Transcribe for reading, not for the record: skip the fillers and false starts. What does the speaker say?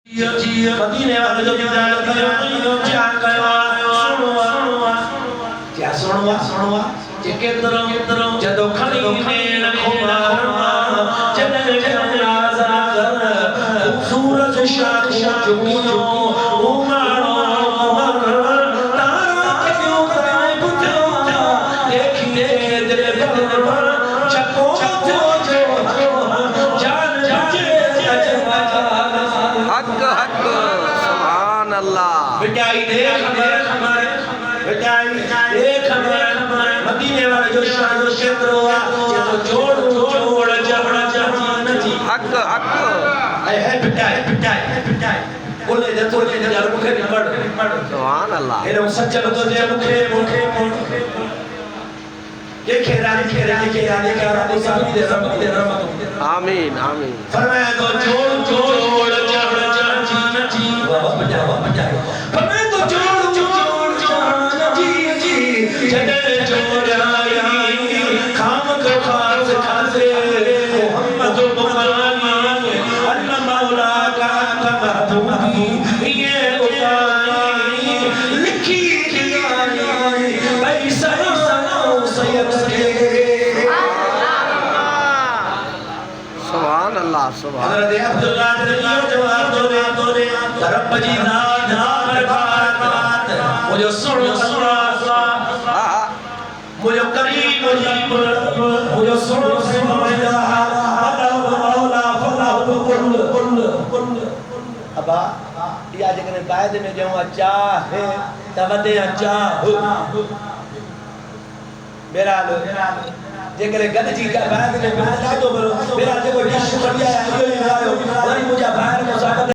مدینے والے جو کیا سنوا جدو کھڑی نین کھوما جنے جنازہ کر سورج شاہ چکیوں امانو تارا کیوں تائیں پتھا دیکھیے دل بھر چکو جو جان بچے حق حق سبحان اللہ بٹائی دیکھ ہمارے مدینے والے جو شاہ جو شکر ہوا یہ تو جوڑ جہاں جی حق حق ہے بٹائی بولے جتو جار مکھے پڑھ سبحان اللہ ایرم سچل تو جے مکھے دیکھے رانی رب سبھی دے رحمت آمین آمین فرمایا تو جوڑ جہاں جی بجائے فرمایا تو جوڑ جدے جوڑ آئی خام کو خاص کھاسے محمد بقرانی اللہ مولا کا محبوبی یہ اٹھائی لکھی جائی پیسہ سید کے سبحان اللہ سبحان حضرت عبداللہ دلیہ جواب دورے رب جی نام بات مجھے سنو مجھے قریب مجھے سنو سمجھا مولا فلا ابا یا جگہ باید میں جہاں چاہے تودے چاہ میرا جگہ گد جی کا باید میں بہت لاجو برو میرا جگہ ڈش کھڑیا ہے یہ آئے ہو وری مجھے باہر میں